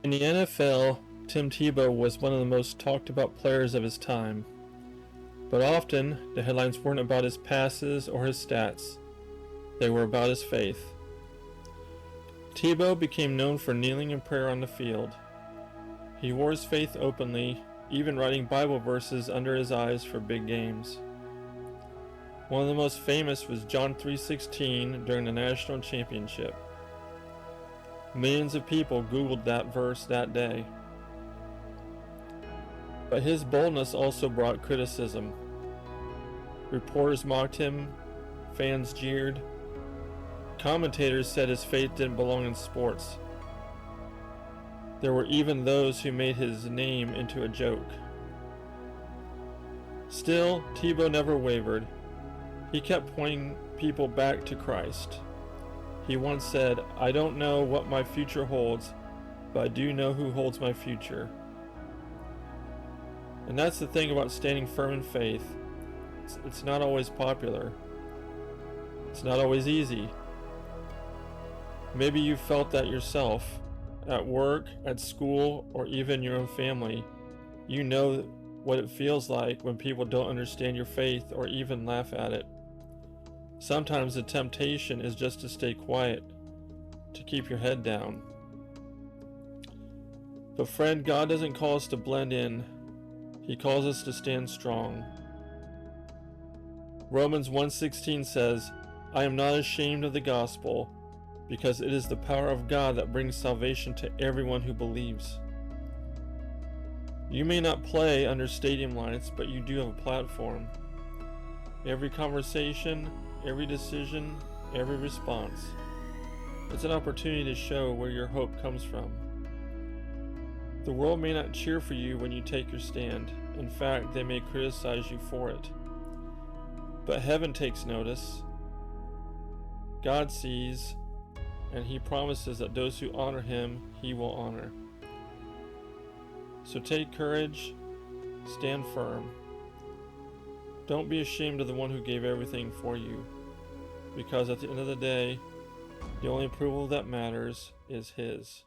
In the NFL, Tim Tebow was one of the most talked about players of his time, but often the headlines weren't about his passes or his stats, they were about his faith. Tebow became known for kneeling in prayer on the field. He wore his faith openly, even writing Bible verses under his eyes for big games. One of the most famous was John 3:16 during the national championship. Millions of people Googled that verse that day. But his boldness also brought criticism. Reporters mocked him, fans jeered, commentators said his faith didn't belong in sports. There were even those who made his name into a joke. Still, Tebow never wavered. He kept pointing people back to Christ. He once said, "I don't know what my future holds, but I do know who holds my future." And that's the thing about standing firm in faith. It's not always popular. It's not always easy. Maybe you've felt that yourself, at work, at school, or even your own family. You know what it feels like when people don't understand your faith or even laugh at it. Sometimes the temptation is just to stay quiet, to keep your head down. But friend, God doesn't call us to blend in. He calls us to stand strong. Romans 1:16 says, "I am not ashamed of the gospel, because it is the power of God that brings salvation to everyone who believes." You may not play under stadium lights, but you do have a platform. Every conversation, every decision, every response, it's an opportunity to show where your hope comes from. The world may not cheer for you when you take your stand. In fact, they may criticize you for it. But heaven takes notice. God sees, and He promises that those who honor Him, He will honor. So take courage, stand firm. Don't be ashamed of the one who gave everything for you, because at the end of the day, the only approval that matters is His.